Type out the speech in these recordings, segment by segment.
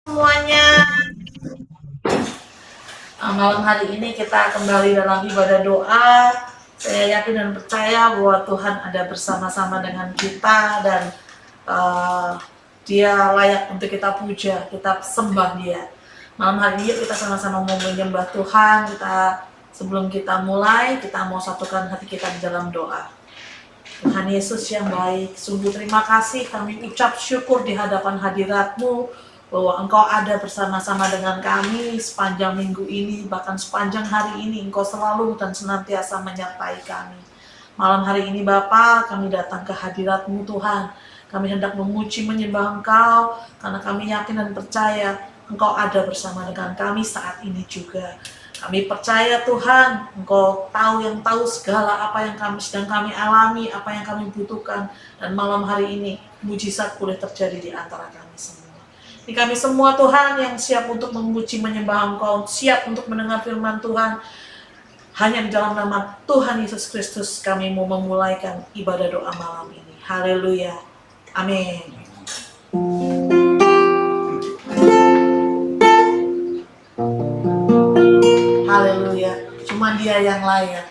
Semuanya, malam hari ini kita kembali dalam ibadah doa. Saya yakin dan percaya bahwa Tuhan ada bersama-sama dengan kita dan Dia layak untuk kita puja, kita sembah Dia. Malam hari ini kita sama-sama mau menyembah Tuhan. Sebelum kita mulai, kita mau satukan hati kita di dalam doa. Tuhan Yesus yang baik, sungguh terima kasih kami ucap syukur di hadapan hadirat-Mu bahwa Engkau ada bersama-sama dengan kami sepanjang minggu ini, bahkan sepanjang hari ini Engkau selalu dan senantiasa menyertai kami. Malam hari ini Bapa, kami datang ke hadirat-Mu Tuhan. Kami hendak memuji menyembah Engkau karena kami yakin dan percaya Engkau ada bersama dengan kami saat ini juga. Kami percaya Tuhan, Engkau tahu segala apa yang sedang kami alami, apa yang kami butuhkan. Dan malam hari ini, mujizat boleh terjadi di antara kami semua. Di kami semua Tuhan yang siap untuk memuji menyembah Engkau, siap untuk mendengar firman Tuhan. Hanya di dalam nama Tuhan Yesus Kristus kami mau memulaikan ibadah doa malam ini. Haleluya. Amin. Haleluya, cuma Dia yang layak.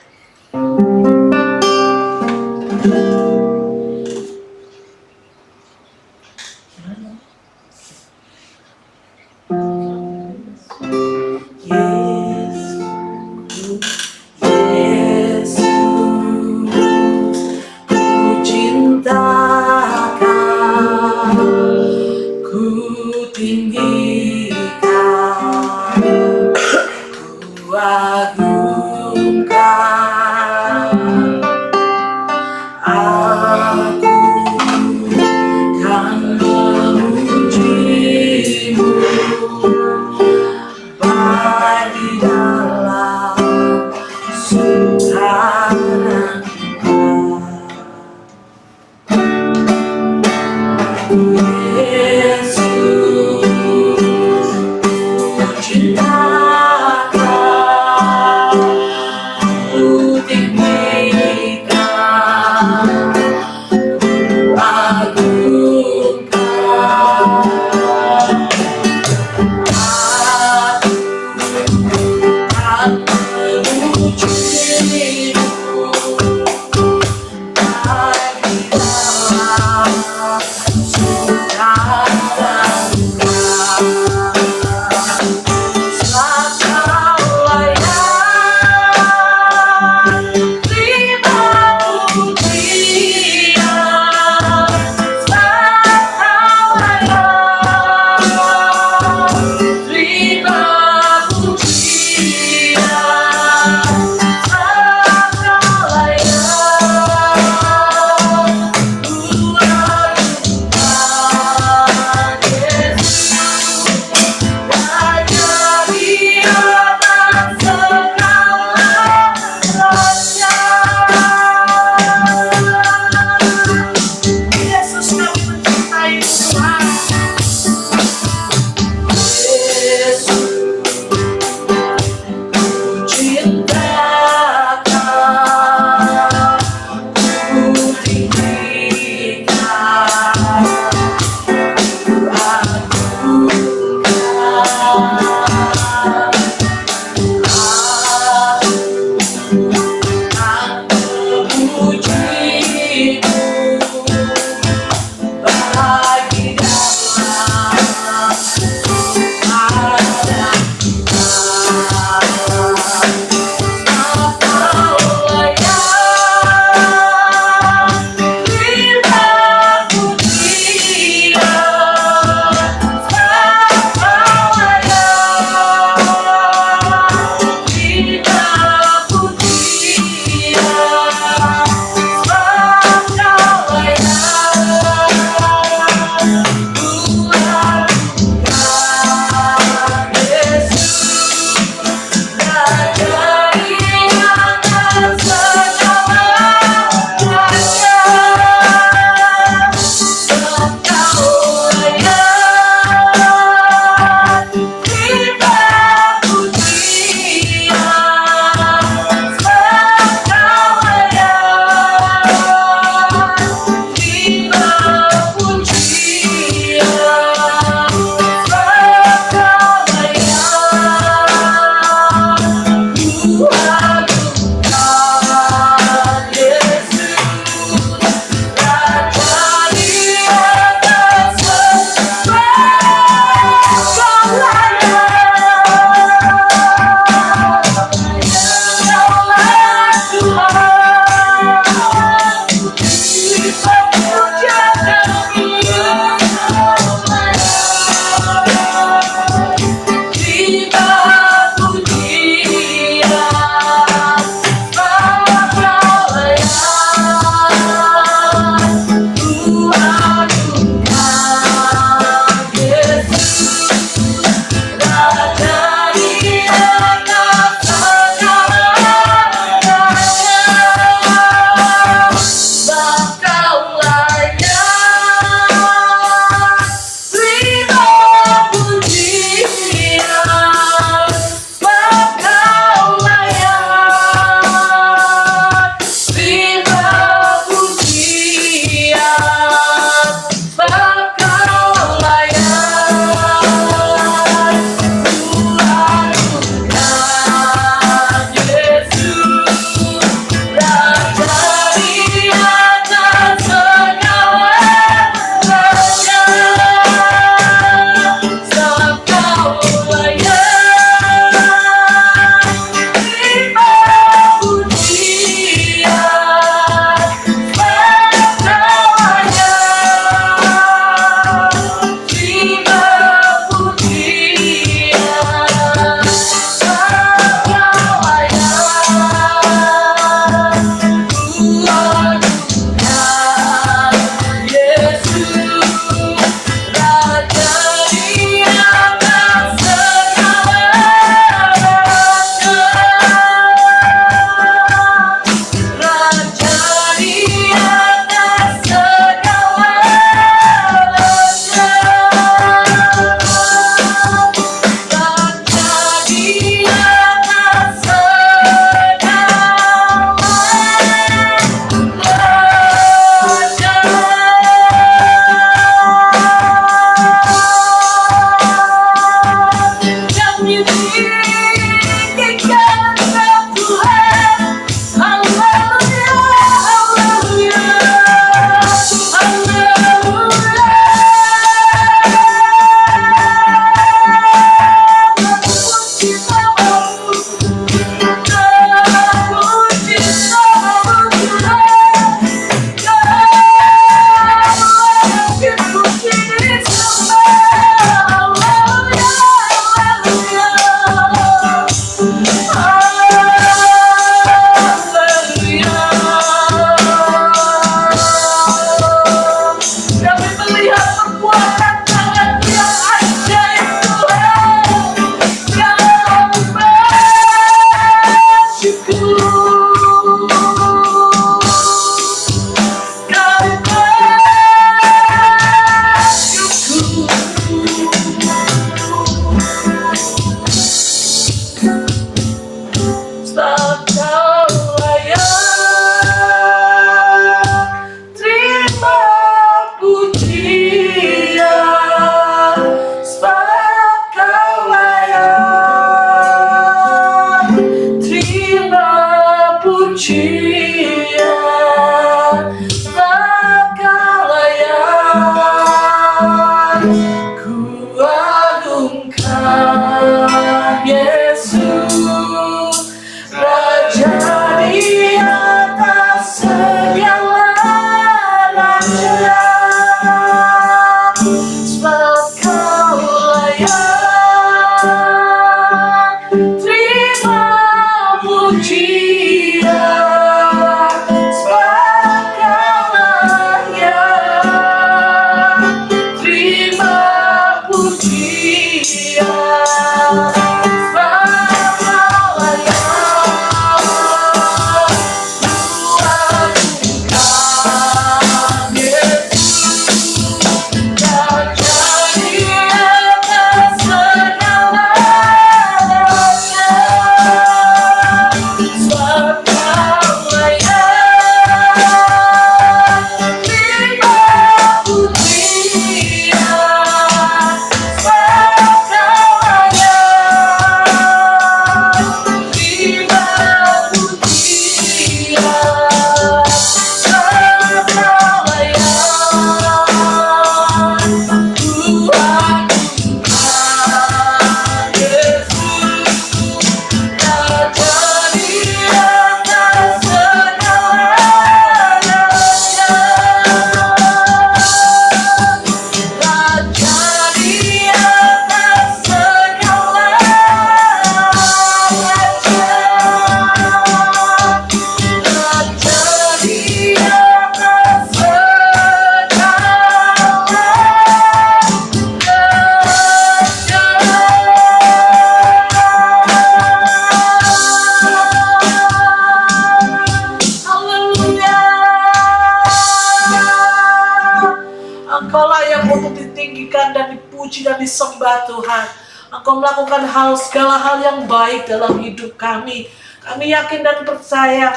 Engkaulah yang untuk ditinggikan dan dipuji dan disembah Tuhan. Engkau melakukan segala hal yang baik dalam hidup kami. Kami yakin dan percaya.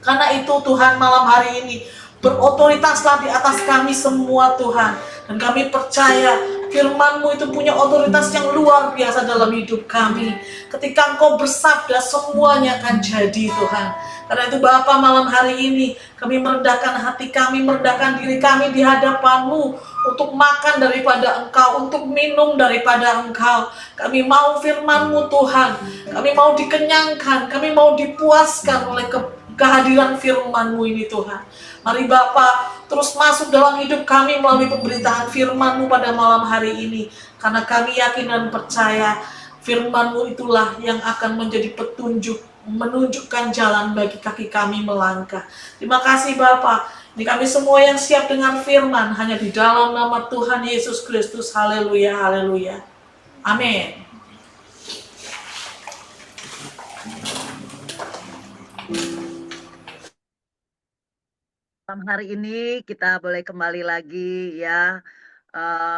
Karena itu Tuhan, malam hari ini berotoritaslah di atas kami semua Tuhan. Dan kami percaya firman-Mu itu punya otoritas yang luar biasa dalam hidup kami. Ketika Engkau bersabda, semuanya akan jadi Tuhan. Karena itu Bapa, malam hari ini kami merendahkan hati kami, merendahkan diri kami di hadapan-Mu untuk makan daripada Engkau, untuk minum daripada Engkau. Kami mau firman-Mu Tuhan, kami mau dikenyangkan, kami mau dipuaskan oleh kehadiran firman-Mu ini Tuhan. Mari Bapa, terus masuk dalam hidup kami melalui pemberitaan firman-Mu pada malam hari ini. Karena kami yakin dan percaya firman-Mu itulah yang akan menjadi petunjuk, menunjukkan jalan bagi kaki kami melangkah. Terima kasih Bapa. Ini kami semua yang siap dengan firman, hanya di dalam nama Tuhan Yesus Kristus. Haleluya, haleluya. Amin. Malam hari ini kita boleh kembali lagi ya,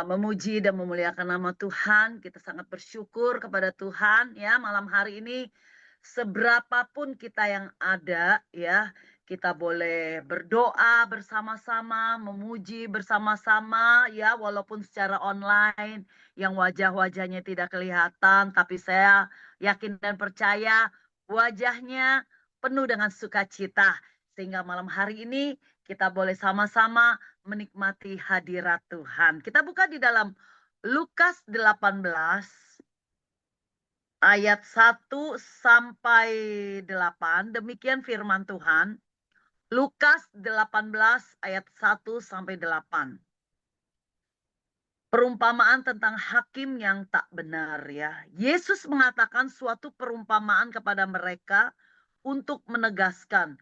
memuji dan memuliakan nama Tuhan. Kita sangat bersyukur kepada Tuhan ya malam hari ini. Seberapapun kita yang ada ya, kita boleh berdoa bersama-sama, memuji bersama-sama ya, walaupun secara online yang wajah-wajahnya tidak kelihatan, tapi saya yakin dan percaya wajahnya penuh dengan sukacita. Sehingga malam hari ini kita boleh sama-sama menikmati hadirat Tuhan. Kita buka di dalam Lukas 18 ayat 1 sampai 8. Demikian firman Tuhan. Lukas 18 ayat 1 sampai 8. Perumpamaan tentang hakim yang tak benar ya. Yesus mengatakan suatu perumpamaan kepada mereka untuk menegaskan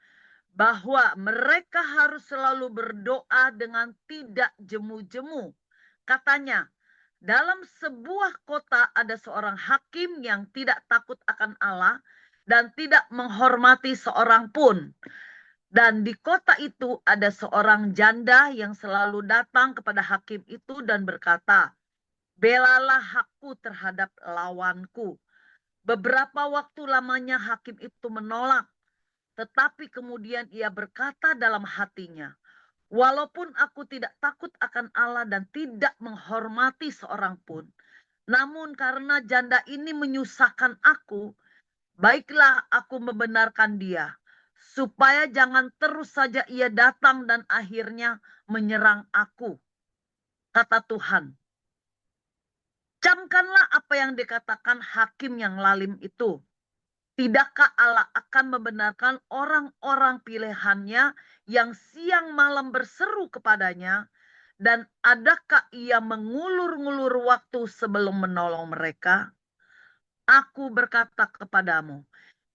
bahwa mereka harus selalu berdoa dengan tidak jemu-jemu. Katanya, dalam sebuah kota ada seorang hakim yang tidak takut akan Allah dan tidak menghormati seorang pun. Dan di kota itu ada seorang janda yang selalu datang kepada hakim itu dan berkata, "Belalah hakku terhadap lawanku." Beberapa waktu lamanya hakim itu menolak. Tetapi kemudian ia berkata dalam hatinya, "Walaupun aku tidak takut akan Allah dan tidak menghormati seorang pun, namun karena janda ini menyusahkan aku, baiklah aku membenarkan dia, supaya jangan terus saja ia datang dan akhirnya menyerang aku." Kata Tuhan, "Camkanlah apa yang dikatakan hakim yang lalim itu. Tidakkah Allah akan membenarkan orang-orang pilihannya yang siang malam berseru kepadanya? Dan adakah ia mengulur-ngulur waktu sebelum menolong mereka? Aku berkata kepadamu,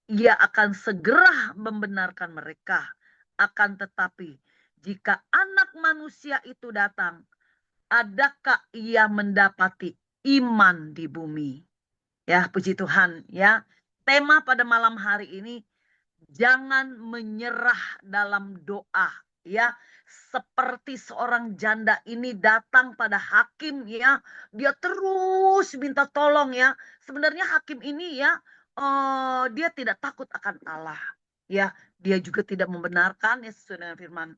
ia akan segera membenarkan mereka. Akan tetapi, jika anak manusia itu datang, adakah ia mendapati iman di bumi. Ya, puji Tuhan ya. Tema pada malam hari ini, jangan menyerah dalam doa ya. Seperti seorang janda ini datang pada hakim ya, dia terus minta tolong ya. Sebenarnya hakim ini ya, dia tidak takut akan Allah ya. Dia juga tidak membenarkan ya, sesuai dengan firman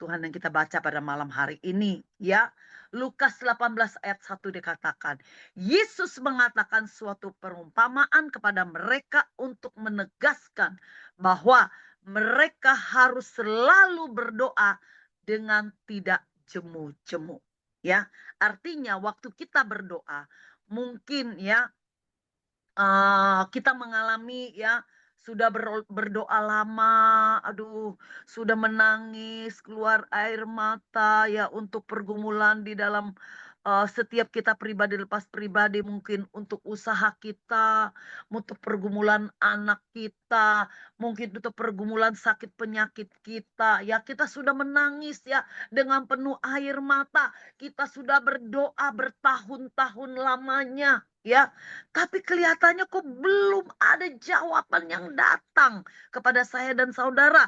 Tuhan yang kita baca pada malam hari ini ya. Lukas 18 ayat 1 dikatakan, Yesus mengatakan suatu perumpamaan kepada mereka untuk menegaskan bahwa mereka harus selalu berdoa dengan tidak jemu-jemu. Ya, artinya waktu kita berdoa, mungkin ya kita mengalami ya sudah berdoa lama, aduh, sudah menangis, keluar air mata ya untuk pergumulan di dalam setiap kita pribadi lepas pribadi, mungkin untuk usaha kita, untuk pergumulan anak kita, mungkin untuk pergumulan sakit penyakit kita, ya kita sudah menangis ya dengan penuh air mata, kita sudah berdoa bertahun-tahun lamanya ya. Tapi kelihatannya kok belum ada jawaban yang datang kepada saya dan saudara.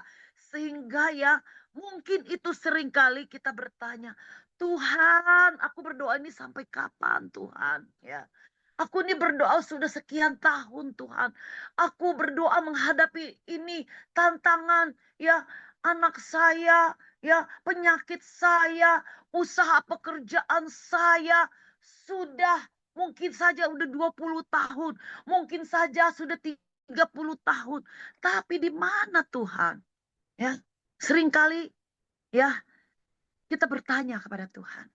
Sehingga ya mungkin itu seringkali kita bertanya, Tuhan, aku berdoa ini sampai kapan Tuhan? Ya, aku ini berdoa sudah sekian tahun Tuhan. Aku berdoa menghadapi ini tantangan ya, anak saya, ya penyakit saya, usaha pekerjaan saya sudah mungkin saja udah 20 tahun, mungkin saja sudah 30 tahun. Tapi di mana Tuhan? Ya, seringkali ya kita bertanya kepada Tuhan.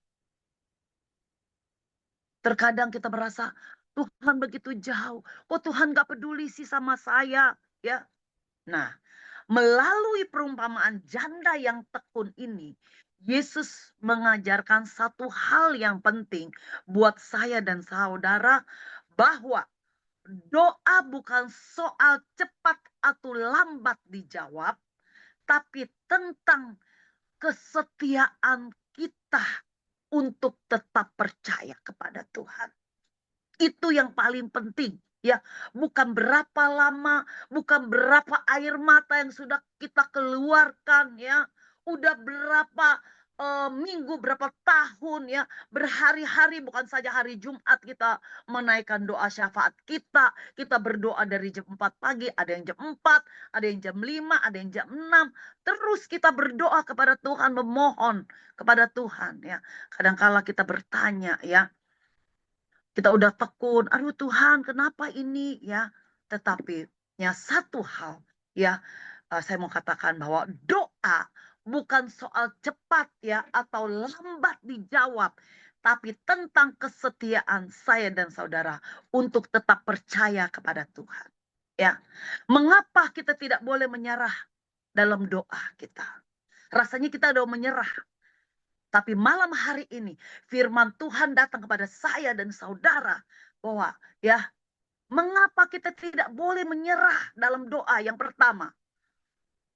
Terkadang kita merasa Tuhan begitu jauh. Kok Tuhan gak peduli sih sama saya? Ya. Nah, melalui perumpamaan janda yang tekun ini, Yesus mengajarkan satu hal yang penting buat saya dan saudara, bahwa doa bukan soal cepat atau lambat dijawab, tapi tentang kesetiaan kita untuk tetap percaya kepada Tuhan. Itu yang paling penting ya. Bukan berapa lama, bukan berapa air mata yang sudah kita keluarkan ya. Udah berapa minggu, berapa tahun ya, berhari-hari, bukan saja hari Jumat kita menaikkan doa syafaat kita. Kita berdoa dari jam 4 pagi, ada yang jam 4, ada yang jam 5, ada yang jam 6. Terus kita berdoa kepada Tuhan, memohon kepada Tuhan ya. Kadangkala kita bertanya ya, kita udah tekun, aduh Tuhan kenapa ini ya. Tetapi ya satu hal ya, saya mau katakan bahwa doa bukan soal cepat ya atau lambat dijawab. Tapi tentang kesetiaan saya dan saudara untuk tetap percaya kepada Tuhan. Ya, mengapa kita tidak boleh menyerah dalam doa kita? Rasanya kita udah menyerah. Tapi malam hari ini firman Tuhan datang kepada saya dan saudara bahwa ya, mengapa kita tidak boleh menyerah dalam doa? Yang pertama,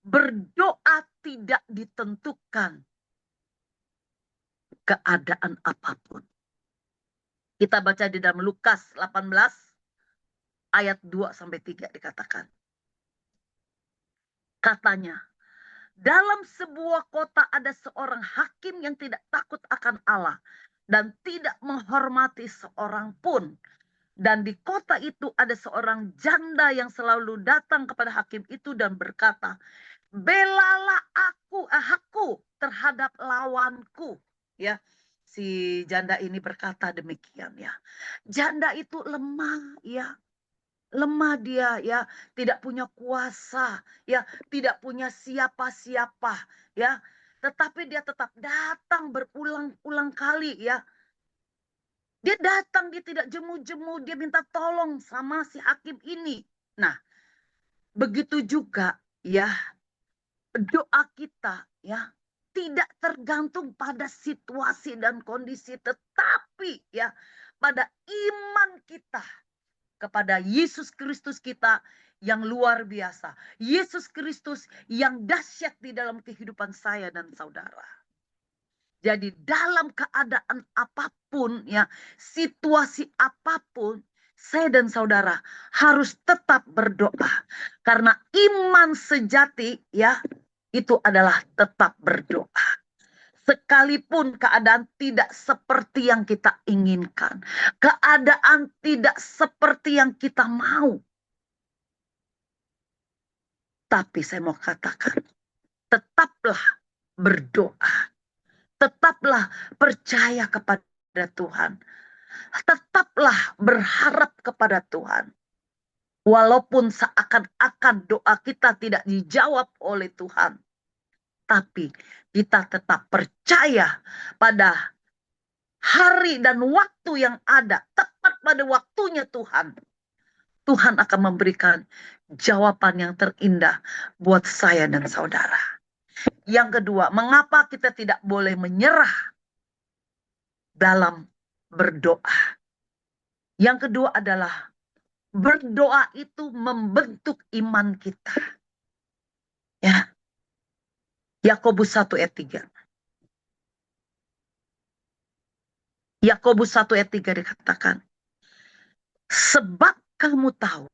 berdoa tidak ditentukan keadaan apapun. Kita baca di dalam Lukas 18 ayat 2 sampai 3 dikatakan. Katanya, dalam sebuah kota ada seorang hakim yang tidak takut akan Allah dan tidak menghormati seorang pun. Dan di kota itu ada seorang janda yang selalu datang kepada hakim itu dan berkata, belalah aku terhadap lawanku. Ya, si janda ini berkata demikian ya. Janda itu lemah ya. Lemah dia ya, tidak punya kuasa ya, tidak punya siapa-siapa ya. Tetapi dia tetap datang berulang-ulang kali ya. Dia datang, dia tidak jemu-jemu, dia minta tolong sama si hakim ini. Nah, begitu juga ya doa kita ya, tidak tergantung pada situasi dan kondisi, tetapi ya pada iman kita kepada Yesus Kristus kita yang luar biasa. Yesus Kristus yang dahsyat di dalam kehidupan saya dan saudara. Jadi dalam keadaan apapun ya, situasi apapun, saya dan saudara harus tetap berdoa. Karena iman sejati ya, itu adalah tetap berdoa. Sekalipun keadaan tidak seperti yang kita inginkan, keadaan tidak seperti yang kita mau. Tapi saya mau katakan, tetaplah berdoa. Tetaplah percaya kepada Tuhan. Tetaplah berharap kepada Tuhan. Walaupun seakan-akan doa kita tidak dijawab oleh Tuhan. Tapi kita tetap percaya pada hari dan waktu yang ada. Tepat pada waktunya Tuhan. Tuhan akan memberikan jawaban yang terindah buat saya dan saudara. Yang kedua, mengapa kita tidak boleh menyerah dalam berdoa? Yang kedua adalah berdoa itu membentuk iman kita. Ya. Yakobus 1 ayat 3. Yakobus 1 ayat 3 dikatakan, sebab kamu tahu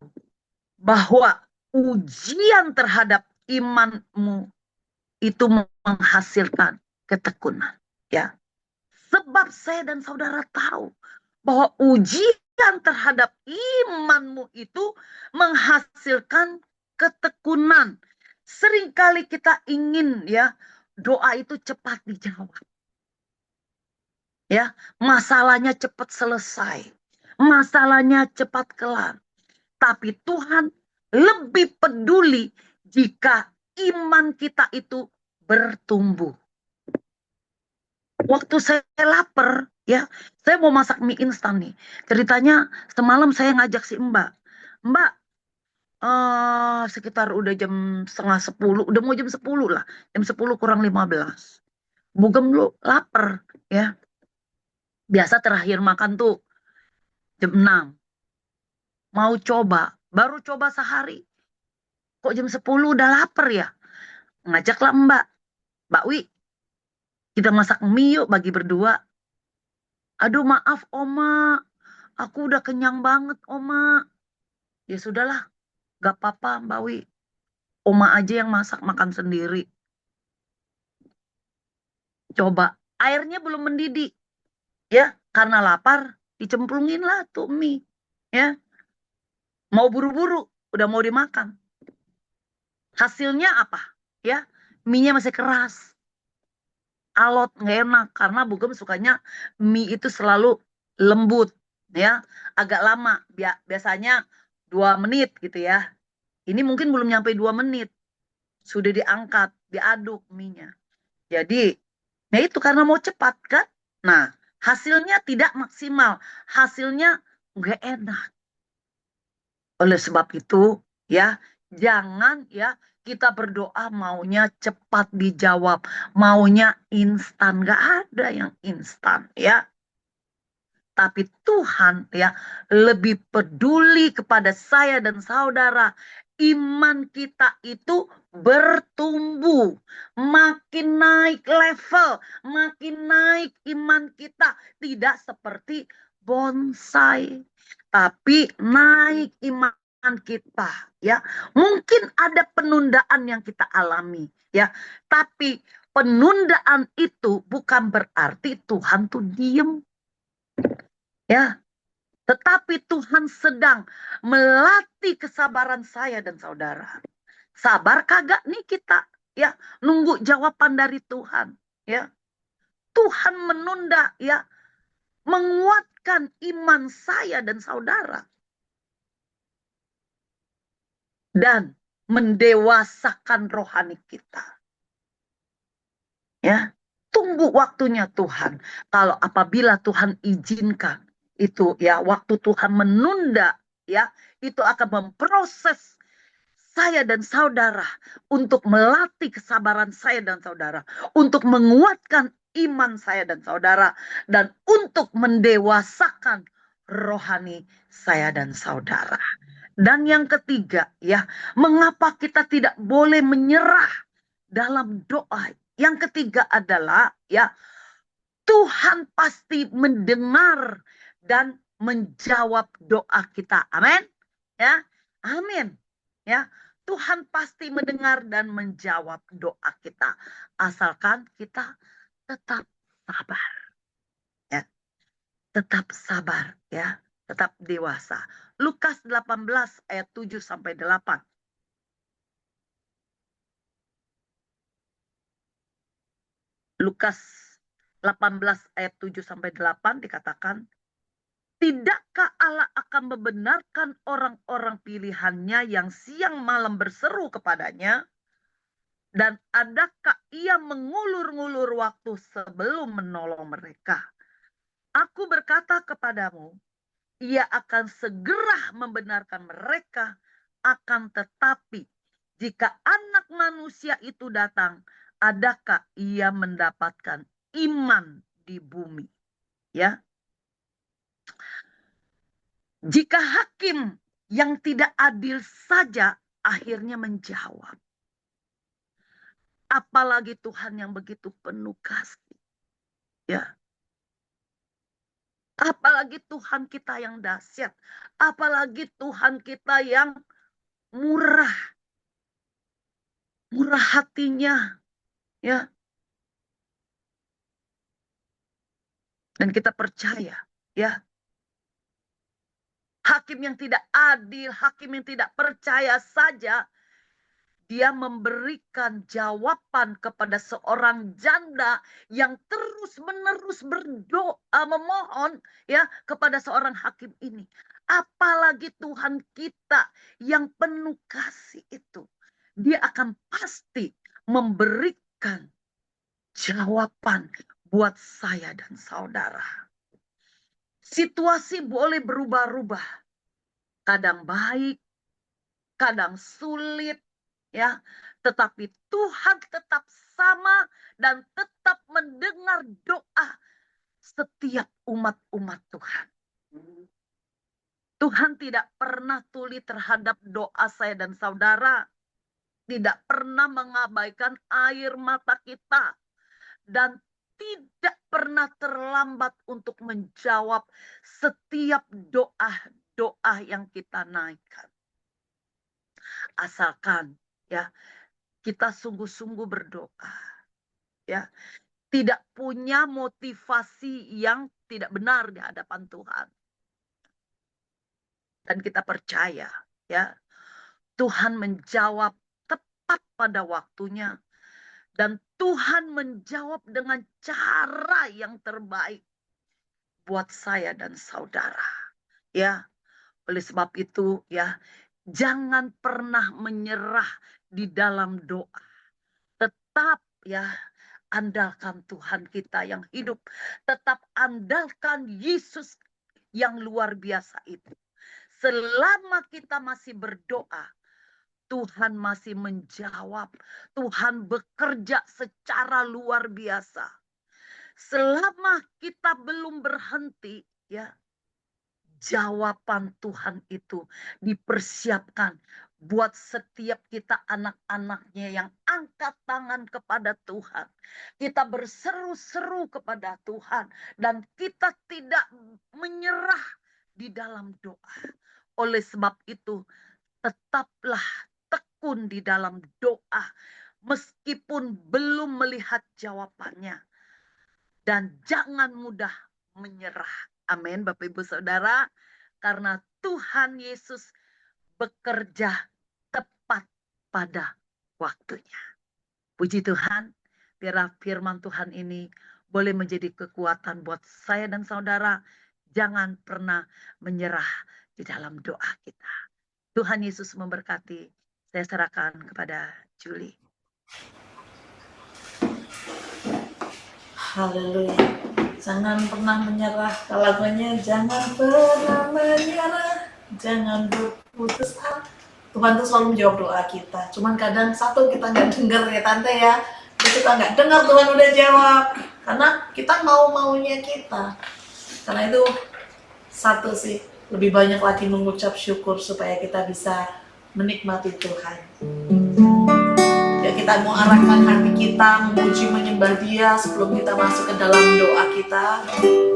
bahwa ujian terhadap imanmu itu menghasilkan ketekunan. Ya. Sebab saya dan saudara tahu bahwa ujian terhadap imanmu itu menghasilkan ketekunan. Seringkali kita ingin ya doa itu cepat dijawab. Ya, masalahnya cepat selesai. Masalahnya cepat kelar. Tapi Tuhan lebih peduli jika iman kita itu bertumbuh. Waktu saya lapar, ya, saya mau masak mie instan nih. Ceritanya semalam saya ngajak si Mbak, sekitar udah jam 9:30, udah mau jam 10 lah, jam 10 kurang 15. Bugem lu lapar, ya. Biasa terakhir makan tuh jam 6. Mau coba, baru coba sehari. Kok jam 10 udah lapar ya? Ngajaklah Mbak Wi, kita masak mie yuk bagi berdua. Aduh maaf Oma, aku udah kenyang banget Oma. Ya sudahlah, gak apa-apa Mbak Wi. Oma aja yang masak makan sendiri. Coba, airnya belum mendidih. Ya, karena lapar, dicemplungin lah tuh mie. Ya, mau buru-buru, udah mau dimakan. Hasilnya apa? Ya, mie-nya masih keras. Alot, nggak enak. Karena Bugem sukanya mie itu selalu lembut. Ya, agak lama. Biasanya 2 menit gitu ya. Ini mungkin belum nyampe 2 menit. Sudah diangkat, diaduk mie-nya. Jadi, nah itu karena mau cepat kan? Nah, hasilnya tidak maksimal. Hasilnya nggak enak. Oleh sebab itu, ya, jangan ya kita berdoa maunya cepat dijawab, maunya instan. Nggak ada yang instan, ya. Tapi Tuhan ya lebih peduli kepada saya dan saudara. Iman kita itu bertumbuh, makin naik level, makin naik iman kita. Tidak seperti bonsai, tapi naik iman kita. Ya, mungkin ada penundaan yang kita alami, ya. Tapi penundaan itu bukan berarti Tuhan tuh diem. Ya, tetapi Tuhan sedang melatih kesabaran saya dan saudara. Sabar kagak nih kita, ya, nunggu jawaban dari Tuhan, ya. Tuhan menunda, ya, menguatkan iman saya dan saudara. Dan mendewasakan rohani kita. Ya, tunggu waktunya Tuhan. Kalau apabila Tuhan izinkan, itu ya waktu Tuhan menunda, ya itu akan memproses saya dan saudara untuk melatih kesabaran saya dan saudara, untuk menguatkan iman saya dan saudara, dan untuk mendewasakan rohani saya dan saudara. Dan yang ketiga, ya, mengapa kita tidak boleh menyerah dalam doa? Yang ketiga adalah, ya, Tuhan pasti mendengar dan menjawab doa kita. Amin. Ya. Amin. Ya. Tuhan pasti mendengar dan menjawab doa kita asalkan kita tetap sabar. Ya. Tetap sabar ya. Tetap dewasa. Lukas 18 ayat 7 sampai 8. Lukas 18 ayat 7 sampai 8 dikatakan, tidakkah Allah akan membenarkan orang-orang pilihannya yang siang malam berseru kepadanya? Dan adakah ia mengulur-ngulur waktu sebelum menolong mereka? Aku berkata kepadamu, ia akan segera membenarkan mereka, akan tetapi jika anak manusia itu datang, adakah ia mendapatkan iman di bumi? Ya. Jika hakim yang tidak adil saja akhirnya menjawab, apalagi Tuhan yang begitu penuh kasih. Ya. Apalagi Tuhan kita yang dahsyat, apalagi Tuhan kita yang murah hatinya, ya. Dan kita percaya, ya. Hakim yang tidak adil, hakim yang tidak percaya saja, dia memberikan jawaban kepada seorang janda yang terus-menerus berdoa, memohon ya kepada seorang hakim ini. Apalagi Tuhan kita yang penuh kasih itu. Dia akan pasti memberikan jawaban buat saya dan saudara. Situasi boleh berubah-ubah. Kadang baik, kadang sulit, ya. Tetapi Tuhan tetap sama dan tetap mendengar doa setiap umat-umat Tuhan. Tuhan tidak pernah tuli terhadap doa saya dan saudara. Tidak pernah mengabaikan air mata kita. Dan tidak pernah terlambat untuk menjawab setiap doa yang kita naikkan. Asalkan ya kita sungguh-sungguh berdoa. Ya, tidak punya motivasi yang tidak benar di hadapan Tuhan. Dan kita percaya ya, Tuhan menjawab tepat pada waktunya. Dan Tuhan menjawab dengan cara yang terbaik buat saya dan saudara. Ya, oleh sebab itu ya, jangan pernah menyerah di dalam doa. Tetap ya, andalkan Tuhan kita yang hidup. Tetap andalkan Yesus yang luar biasa itu. Selama kita masih berdoa, Tuhan masih menjawab. Tuhan bekerja secara luar biasa. Selama kita belum berhenti, ya, jawaban Tuhan itu dipersiapkan buat setiap kita anak-anaknya yang angkat tangan kepada Tuhan. Kita berseru-seru kepada Tuhan dan kita tidak menyerah di dalam doa. Oleh sebab itu, tetaplah tekun di dalam doa meskipun belum melihat jawabannya. Dan jangan mudah menyerah. Amin, Bapak Ibu Saudara. Karena Tuhan Yesus bekerja tepat pada waktunya. Puji Tuhan, biar firman Tuhan ini boleh menjadi kekuatan buat saya dan saudara. Jangan pernah menyerah di dalam doa kita. Tuhan Yesus memberkati. Saya serahkan kepada Julie. Haleluya. Jangan pernah menyerah. Lagunya jangan pernah menyerah, jangan berputus asa. Tuhan tuh selalu menjawab doa kita. Cuman kadang satu kita nggak dengar ya tante ya. Kita nggak dengar Tuhan udah jawab. Karena kita mau-maunya kita. Karena itu satu sih, lebih banyak lagi mengucap syukur supaya kita bisa menikmati Tuhan. Ya kita kita mau arahkan hati kita memuji menyembah Dia sebelum kita masuk ke dalam doa kita,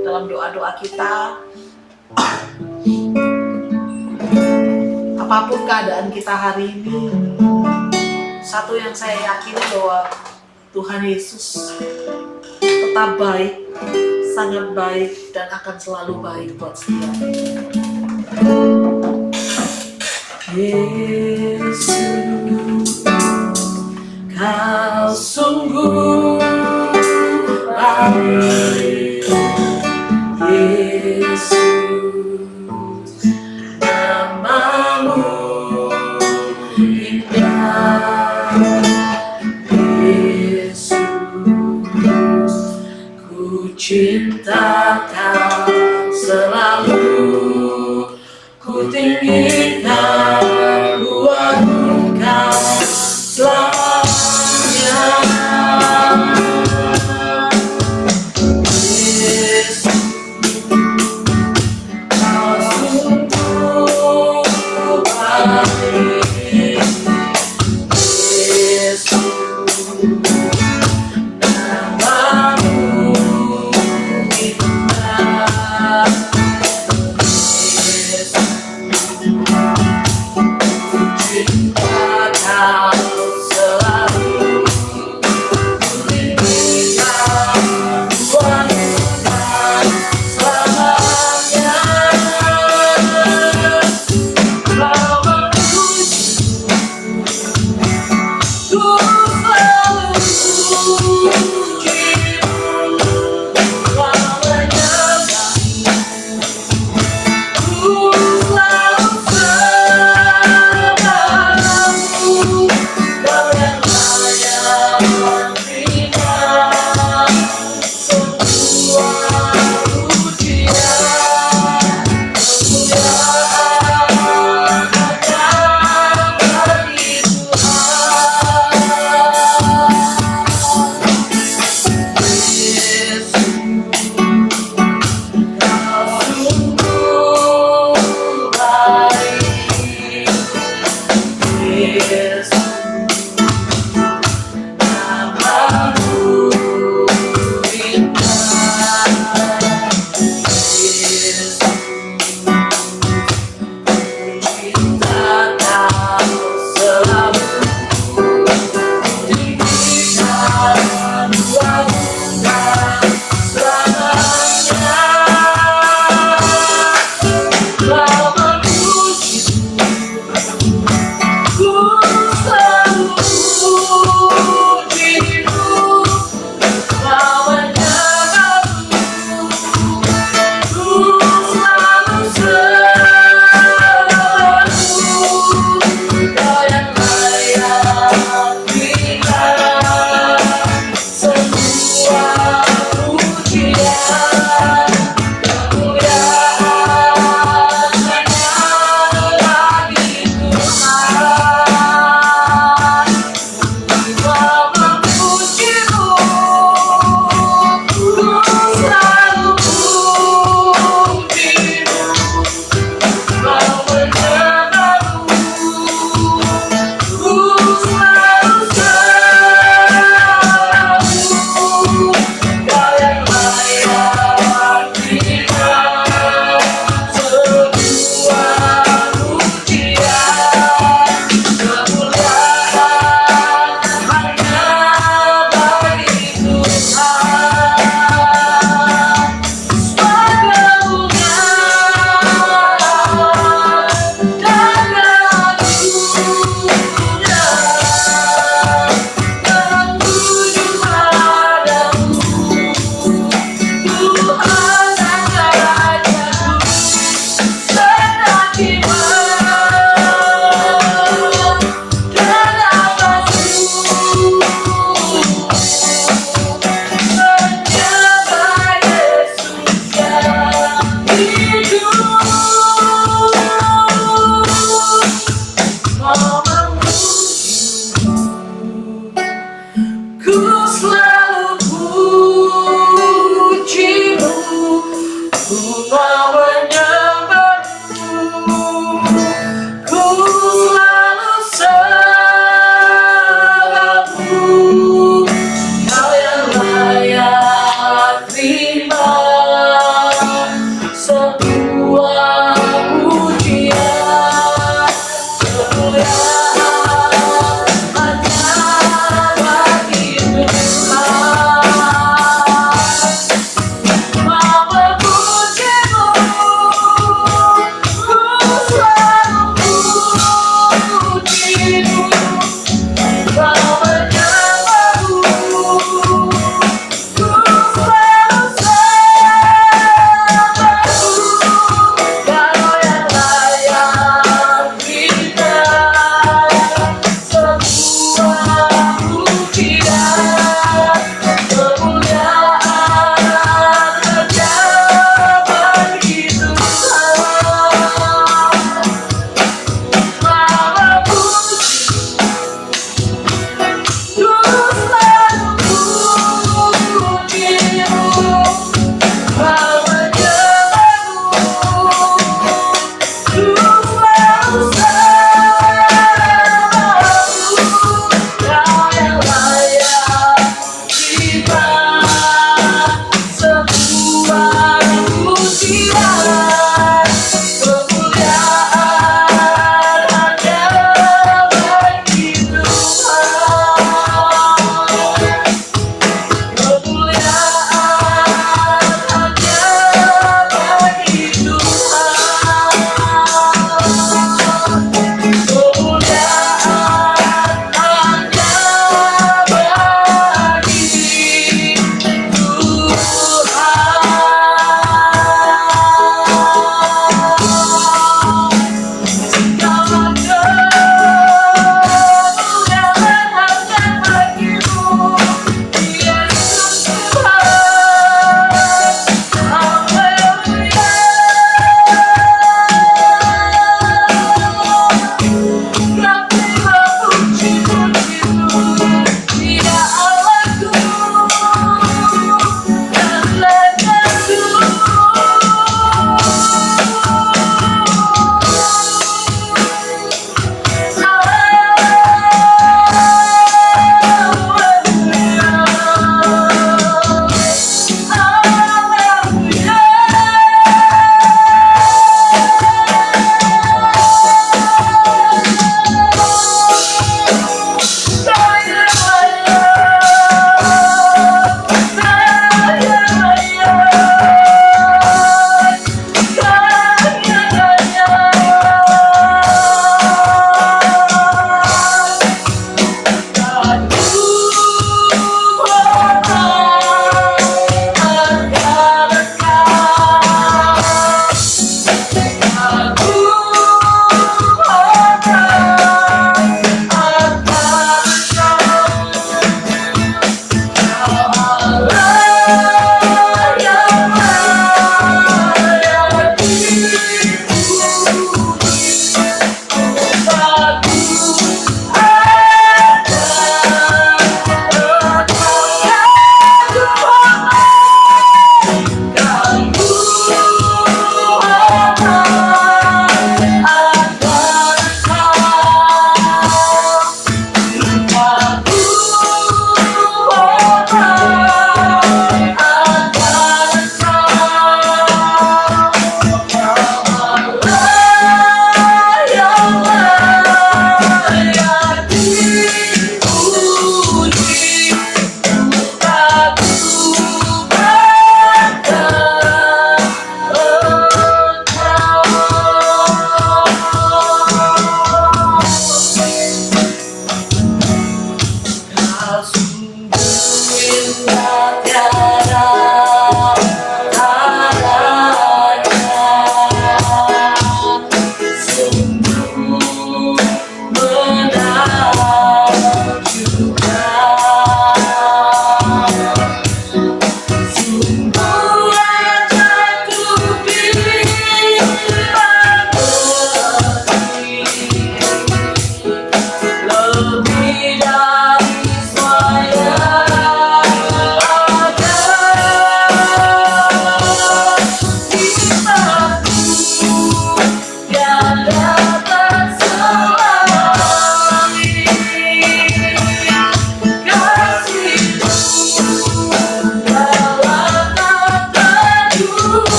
dalam doa-doa kita. Apapun keadaan kita hari ini, satu yang saya yakini bahwa Tuhan Yesus tetap baik, sangat baik, dan akan selalu baik buat setiap kita. Yesus, Kau sungguh baik. Yesus, namamu indah. Yesus, ku cinta Kau selalu, ku tinggikan, ku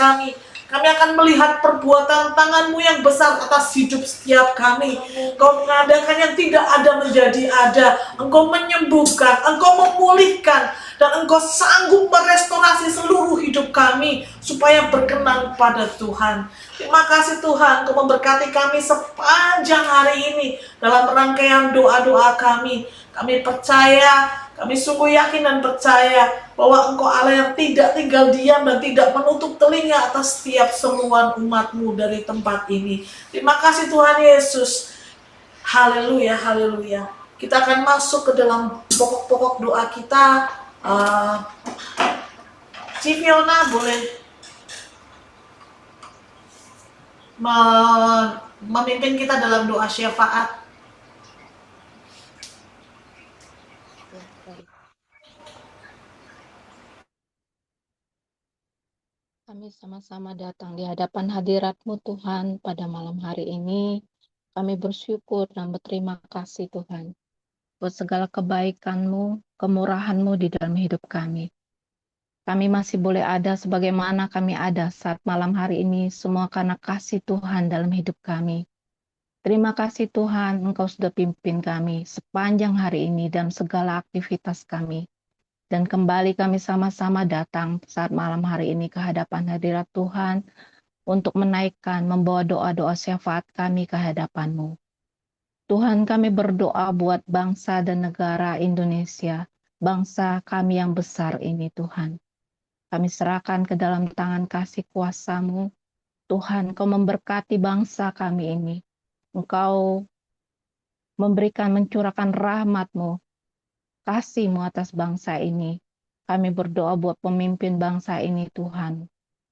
kami. Kami akan melihat perbuatan tangan-Mu yang besar atas hidup setiap kami. Engkau mengadakan yang tidak ada menjadi ada. Engkau menyembuhkan, Engkau memulihkan, dan Engkau sanggup merestorasi seluruh hidup kami supaya berkenan pada Tuhan. Terima kasih Tuhan, Engkau memberkati kami sepanjang hari ini dalam rangkaian doa-doa kami. Kami percaya, kami sungguh yakin dan percaya bahwa Engkau Allah yang tidak tinggal diam dan tidak menutup telinga atas setiap seruan umat-Mu dari tempat ini. Terima kasih Tuhan Yesus. Haleluya, haleluya. Kita akan masuk ke dalam pokok-pokok doa kita. Civiona boleh memimpin kita dalam doa syafaat. Kami sama-sama datang di hadapan hadirat-Mu Tuhan pada malam hari ini. Kami bersyukur dan berterima kasih Tuhan buat segala kebaikan-Mu, kemurahan-Mu di dalam hidup kami. Kami masih boleh ada sebagaimana kami ada saat malam hari ini, semua karena kasih Tuhan dalam hidup kami. Terima kasih Tuhan, Engkau sudah pimpin kami sepanjang hari ini dalam segala aktivitas kami. Dan kembali kami sama-sama datang saat malam hari ini ke hadapan hadirat Tuhan untuk menaikkan, membawa doa-doa syafaat kami ke hadapan-Mu. Tuhan, kami berdoa buat bangsa dan negara Indonesia, bangsa kami yang besar ini Tuhan. Kami serahkan ke dalam tangan kasih kuasa-Mu. Tuhan, Kau memberkati bangsa kami ini. Engkau memberikan, mencurahkan rahmat-Mu, kasih-Mu atas bangsa ini. Kami berdoa buat pemimpin bangsa ini Tuhan.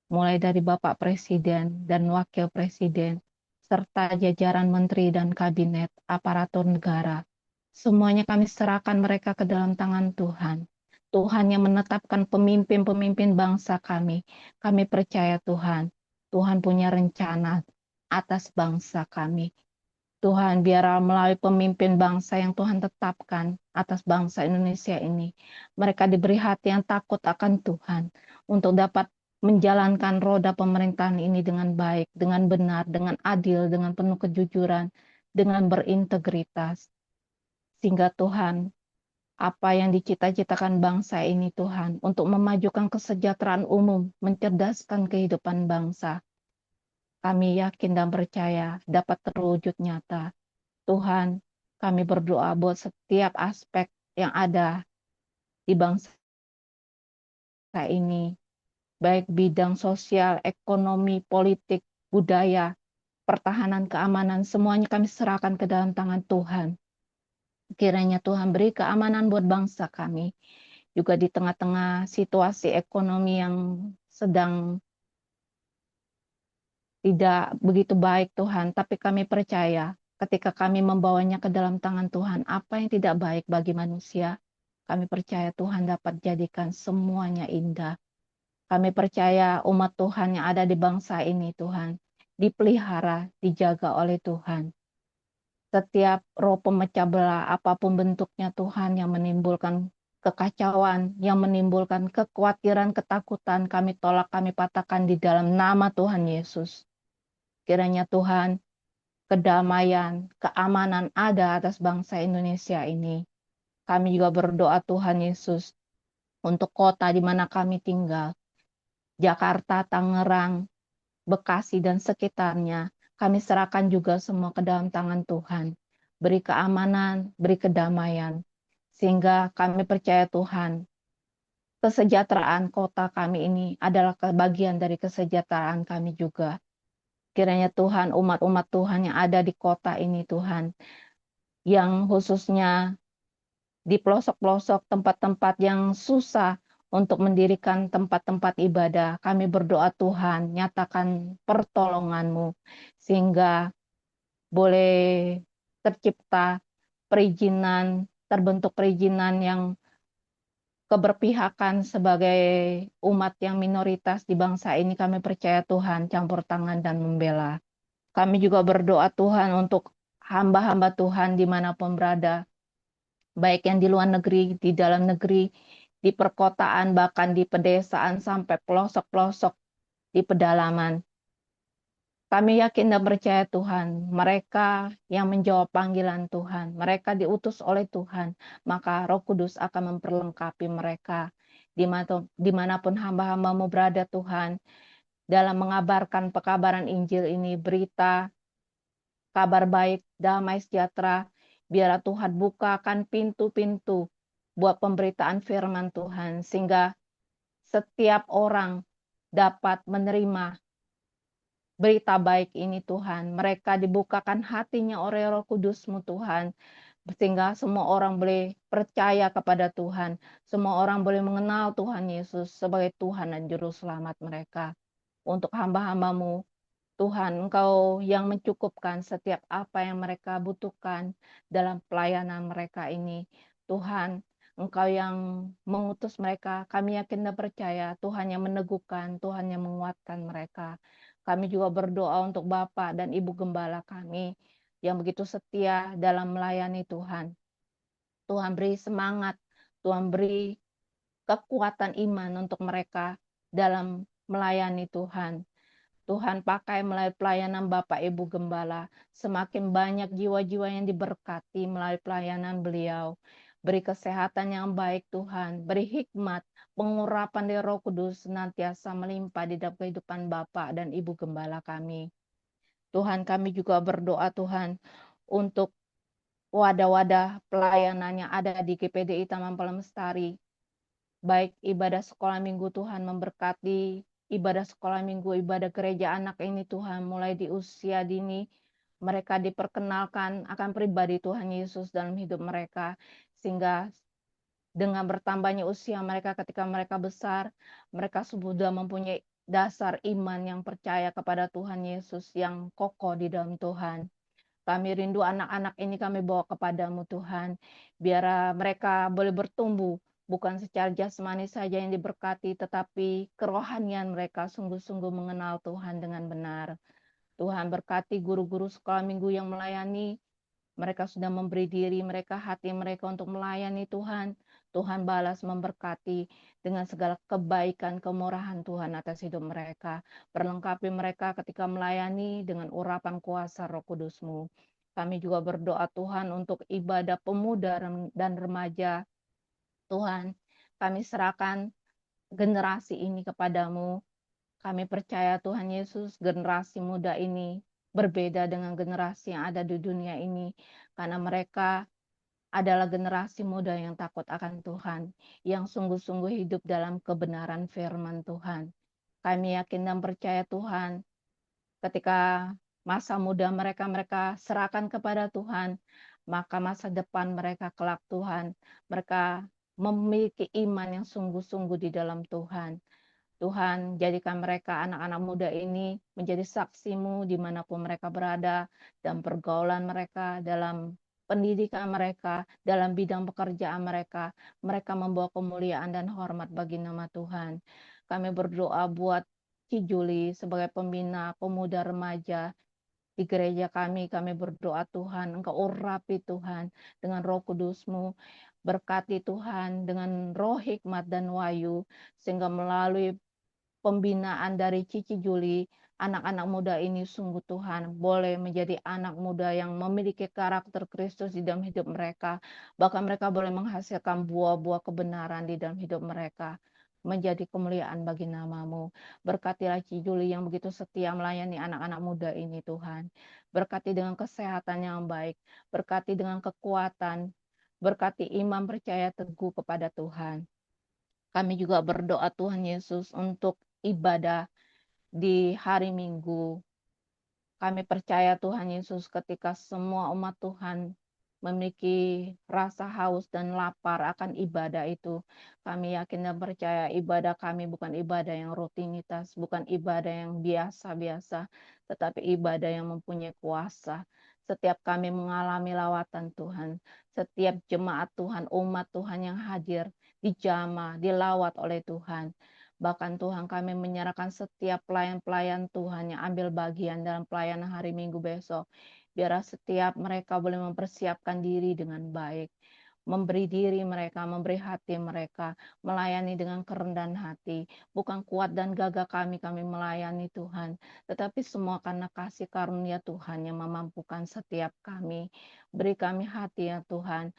Mulai dari Bapak Presiden dan Wakil Presiden, serta jajaran menteri dan kabinet, aparatur negara. Semuanya kami serahkan mereka ke dalam tangan Tuhan. Tuhan yang menetapkan pemimpin-pemimpin bangsa kami. Kami percaya Tuhan, Tuhan punya rencana atas bangsa kami. Tuhan, biarlah melalui pemimpin bangsa yang Tuhan tetapkan atas bangsa Indonesia ini, mereka diberi hati yang takut akan Tuhan untuk dapat menjalankan roda pemerintahan ini dengan baik, dengan benar, dengan adil, dengan penuh kejujuran, dengan berintegritas. Sehingga Tuhan, apa yang dicita-citakan bangsa ini Tuhan, untuk memajukan kesejahteraan umum, mencerdaskan kehidupan bangsa, kami yakin dan percaya dapat terwujud nyata. Tuhan, kami berdoa buat setiap aspek yang ada di bangsa ini, baik bidang sosial, ekonomi, politik, budaya, pertahanan, keamanan, semuanya kami serahkan ke dalam tangan Tuhan. Kiranya Tuhan beri keamanan buat bangsa kami, juga di tengah-tengah situasi ekonomi yang sedang tidak begitu baik Tuhan, tapi kami percaya ketika kami membawanya ke dalam tangan Tuhan, apa yang tidak baik bagi manusia, kami percaya Tuhan dapat jadikan semuanya indah. Kami percaya umat Tuhan yang ada di bangsa ini Tuhan, dipelihara, dijaga oleh Tuhan. Setiap roh pemecah belah, apapun bentuknya Tuhan yang menimbulkan kekacauan, yang menimbulkan kekhawatiran, ketakutan, kami tolak, kami patahkan di dalam nama Tuhan Yesus. Kiranya Tuhan, kedamaian, keamanan ada atas bangsa Indonesia ini. Kami juga berdoa Tuhan Yesus untuk kota di mana kami tinggal, Jakarta, Tangerang, Bekasi, dan sekitarnya. Kami serahkan juga semua ke dalam tangan Tuhan. Beri keamanan, beri kedamaian. Sehingga kami percaya Tuhan, kesejahteraan kota kami ini adalah bagian dari kesejahteraan kami juga. Kiranya Tuhan, umat-umat Tuhan yang ada di kota ini Tuhan, yang khususnya di pelosok-pelosok tempat-tempat yang susah untuk mendirikan tempat-tempat ibadah, kami berdoa Tuhan, nyatakan pertolongan-Mu, sehingga boleh tercipta perizinan, terbentuk perizinan yang keberpihakan sebagai umat yang minoritas di bangsa ini. Kami percaya Tuhan campur tangan dan membela. Kami juga berdoa Tuhan untuk hamba-hamba Tuhan dimanapun berada, baik yang di luar negeri, di dalam negeri, di perkotaan, bahkan di pedesaan sampai pelosok-pelosok di pedalaman. Kami yakin dan percaya Tuhan, mereka yang menjawab panggilan Tuhan, mereka diutus oleh Tuhan, maka Roh Kudus akan memperlengkapi mereka dimanapun hamba-hambamu berada Tuhan, dalam mengabarkan pekabaran Injil ini, berita, kabar baik, damai sejahtera, biarlah Tuhan bukakan pintu-pintu buat pemberitaan firman Tuhan, sehingga setiap orang dapat menerima berita baik ini Tuhan. Mereka dibukakan hatinya oleh Roh Kudus-Mu Tuhan, sehingga semua orang boleh percaya kepada Tuhan. Semua orang boleh mengenal Tuhan Yesus sebagai Tuhan dan Juru Selamat mereka. Untuk hamba-hambamu, Tuhan, Engkau yang mencukupkan setiap apa yang mereka butuhkan dalam pelayanan mereka ini. Tuhan, Engkau yang mengutus mereka, kami yakin dan percaya, Tuhan yang meneguhkan, Tuhan yang menguatkan mereka. Kami juga berdoa untuk Bapak dan Ibu Gembala kami yang begitu setia dalam melayani Tuhan. Tuhan beri semangat, Tuhan beri kekuatan iman untuk mereka dalam melayani Tuhan. Tuhan pakai melalui pelayanan Bapak Ibu Gembala, semakin banyak jiwa-jiwa yang diberkati melalui pelayanan beliau. Beri kesehatan yang baik Tuhan, beri hikmat, pengurapan dari Roh Kudus senantiasa melimpah di dalam kehidupan Bapak dan Ibu Gembala kami. Tuhan, kami juga berdoa Tuhan untuk wadah-wadah pelayanan yang ada di GPDI Taman Palemestari, baik ibadah sekolah minggu Tuhan memberkati ibadah sekolah minggu, ibadah gereja anak ini Tuhan, mulai di usia dini, mereka diperkenalkan akan pribadi Tuhan Yesus dalam hidup mereka, sehingga dengan bertambahnya usia mereka ketika mereka besar, mereka sudah mempunyai dasar iman yang percaya kepada Tuhan Yesus yang kokoh di dalam Tuhan. Kami rindu anak-anak ini kami bawa kepadamu Tuhan, biar mereka boleh bertumbuh, bukan secara jasmani saja yang diberkati, tetapi kerohanian mereka sungguh-sungguh mengenal Tuhan dengan benar. Tuhan berkati guru-guru sekolah minggu yang melayani, mereka sudah memberi diri mereka, hati mereka untuk melayani Tuhan. Tuhan balas memberkati dengan segala kebaikan, kemurahan Tuhan atas hidup mereka. Perlengkapi mereka ketika melayani dengan urapan kuasa Roh Kudus-Mu. Kami juga berdoa Tuhan untuk ibadah pemuda dan remaja. Tuhan, kami serahkan generasi ini kepadamu. Kami percaya Tuhan Yesus, generasi muda ini berbeda dengan generasi yang ada di dunia ini, karena mereka adalah generasi muda yang takut akan Tuhan, yang sungguh-sungguh hidup dalam kebenaran firman Tuhan. Kami yakin dan percaya Tuhan, ketika masa muda mereka serahkan kepada Tuhan, maka masa depan mereka kelak Tuhan, mereka memiliki iman yang sungguh-sungguh di dalam Tuhan. Tuhan, jadikan mereka anak-anak muda ini menjadi saksi-Mu dimanapun mereka berada, dalam pergaulan mereka, dalam pendidikan mereka, dalam bidang pekerjaan mereka. Mereka membawa kemuliaan dan hormat bagi nama Tuhan. Kami berdoa buat Ci Juli sebagai pembina pemuda remaja di gereja kami berdoa Tuhan, Engkau urapi Tuhan dengan Roh Kudus-Mu, berkati Tuhan dengan roh hikmat dan wahyu, sehingga melalui pembinaan dari Cici Juli, anak-anak muda ini sungguh Tuhan boleh menjadi anak muda yang memiliki karakter Kristus di dalam hidup mereka. Bahkan mereka boleh menghasilkan buah-buah kebenaran di dalam hidup mereka. Menjadi kemuliaan bagi nama-Mu. Berkatilah Cici Juli yang begitu setia melayani anak-anak muda ini Tuhan. Berkati dengan kesehatan yang baik. Berkati dengan kekuatan. Berkati iman percaya teguh kepada Tuhan. Kami juga berdoa Tuhan Yesus untuk ibadah di hari Minggu. Kami percaya Tuhan Yesus ketika semua umat Tuhan memiliki rasa haus dan lapar akan ibadah itu. Kami yakin dan percaya ibadah kami bukan ibadah yang rutinitas, bukan ibadah yang biasa-biasa, tetapi ibadah yang mempunyai kuasa. Setiap kami mengalami lawatan Tuhan, setiap jemaat Tuhan, umat Tuhan yang hadir, dijamah, dilawat oleh Tuhan. Bahkan Tuhan kami menyerahkan setiap pelayan-pelayan Tuhan yang ambil bagian dalam pelayanan hari Minggu besok. Biar setiap mereka boleh mempersiapkan diri dengan baik. memberi diri mereka, memberi hati mereka, melayani dengan kerendahan hati. Bukan kuat dan gagah kami melayani Tuhan, tetapi semua karena kasih karunia Tuhan yang memampukan setiap kami. Beri kami hati ya Tuhan,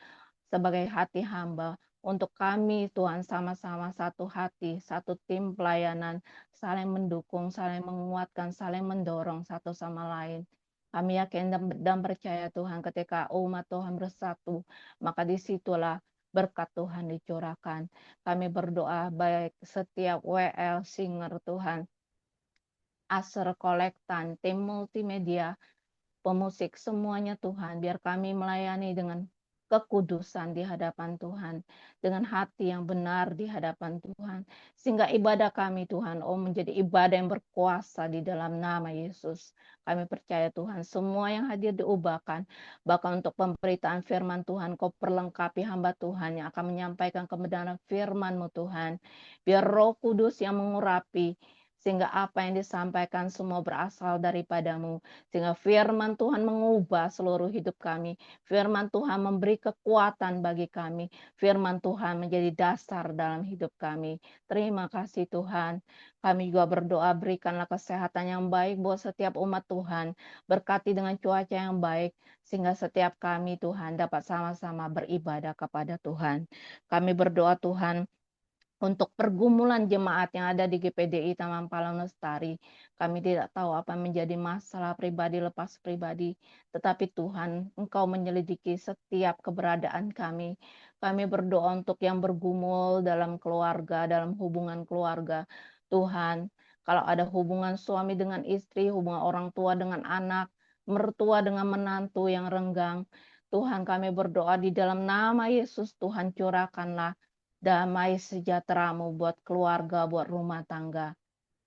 sebagai hati hamba, untuk kami Tuhan sama-sama satu hati, satu tim pelayanan, saling mendukung, saling menguatkan, saling mendorong satu sama lain. Kami yakin dan percaya Tuhan, ketika umat Tuhan bersatu, maka disitulah berkat Tuhan dicurahkan. Kami berdoa baik setiap WL, singer Tuhan, Aser Kolektan, tim multimedia, pemusik, semuanya Tuhan, biar kami melayani dengan kekudusan di hadapan Tuhan, dengan hati yang benar di hadapan Tuhan, sehingga ibadah kami Tuhan, menjadi ibadah yang berkuasa di dalam nama Yesus. Kami percaya Tuhan, semua yang hadir diubahkan, bahkan untuk pemberitaan firman Tuhan, Kau perlengkapi hamba Tuhan yang akan menyampaikan kebenaran firman-Mu Tuhan, biar Roh Kudus yang mengurapi, sehingga apa yang disampaikan semua berasal daripadamu, sehingga firman Tuhan mengubah seluruh hidup kami. Firman Tuhan memberi kekuatan bagi kami. Firman Tuhan menjadi dasar dalam hidup kami. Terima kasih Tuhan. Kami juga berdoa, berikanlah kesehatan yang baik buat setiap umat Tuhan. Berkati dengan cuaca yang baik, sehingga setiap kami Tuhan dapat sama-sama beribadah kepada Tuhan. Kami berdoa Tuhan, untuk pergumulan jemaat yang ada di GPDI Taman Palang Lestari. Kami tidak tahu apa menjadi masalah pribadi lepas pribadi, tetapi Tuhan, Engkau menyelidiki setiap keberadaan kami. Kami berdoa untuk yang bergumul dalam keluarga, dalam hubungan keluarga. Tuhan, kalau ada hubungan suami dengan istri, hubungan orang tua dengan anak, mertua dengan menantu yang renggang, Tuhan, kami berdoa di dalam nama Yesus, Tuhan curahkanlah damai sejahtera-Mu buat keluarga, buat rumah tangga.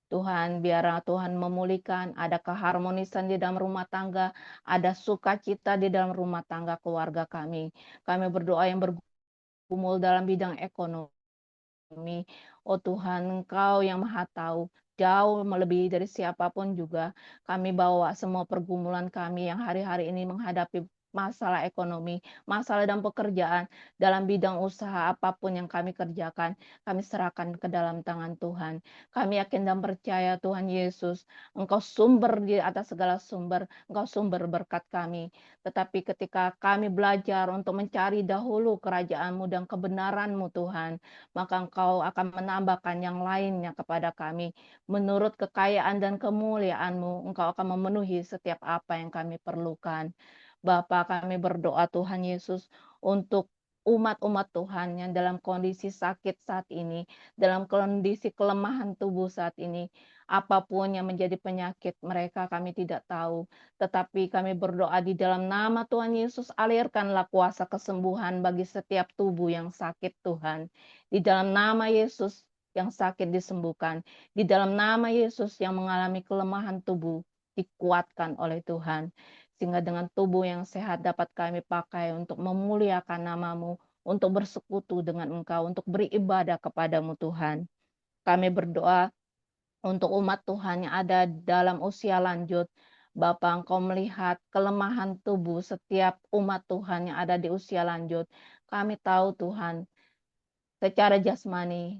Tuhan, biarlah Tuhan memulihkan, ada keharmonisan di dalam rumah tangga, ada sukacita di dalam rumah tangga keluarga kami. Kami berdoa yang bergumul dalam bidang ekonomi. Oh Tuhan, Engkau yang Maha Tahu, jauh melebihi dari siapapun juga. Kami bawa semua pergumulan kami yang hari-hari ini menghadapi masalah ekonomi, masalah dan pekerjaan, dalam bidang usaha apapun yang kami kerjakan, kami serahkan ke dalam tangan Tuhan. Kami yakin dan percaya Tuhan Yesus, Engkau sumber di atas segala sumber, Engkau sumber berkat kami. Tetapi ketika kami belajar untuk mencari dahulu kerajaan-Mu dan kebenaran-Mu Tuhan, maka Engkau akan menambahkan yang lainnya kepada kami. Menurut kekayaan dan kemuliaan-Mu, Engkau akan memenuhi setiap apa yang kami perlukan. Bapa, kami berdoa Tuhan Yesus untuk umat-umat Tuhan yang dalam kondisi sakit saat ini, dalam kondisi kelemahan tubuh saat ini, apapun yang menjadi penyakit mereka kami tidak tahu, tetapi kami berdoa di dalam nama Tuhan Yesus, alirkanlah kuasa kesembuhan bagi setiap tubuh yang sakit Tuhan. Di dalam nama Yesus yang sakit disembuhkan, di dalam nama Yesus yang mengalami kelemahan tubuh dikuatkan oleh Tuhan, sehingga dengan tubuh yang sehat dapat kami pakai untuk memuliakan nama-Mu, untuk bersekutu dengan Engkau, untuk beribadah kepada-Mu Tuhan. Kami berdoa untuk umat Tuhan yang ada dalam usia lanjut. Bapa, Engkau melihat kelemahan tubuh setiap umat Tuhan yang ada di usia lanjut. Kami tahu Tuhan, secara jasmani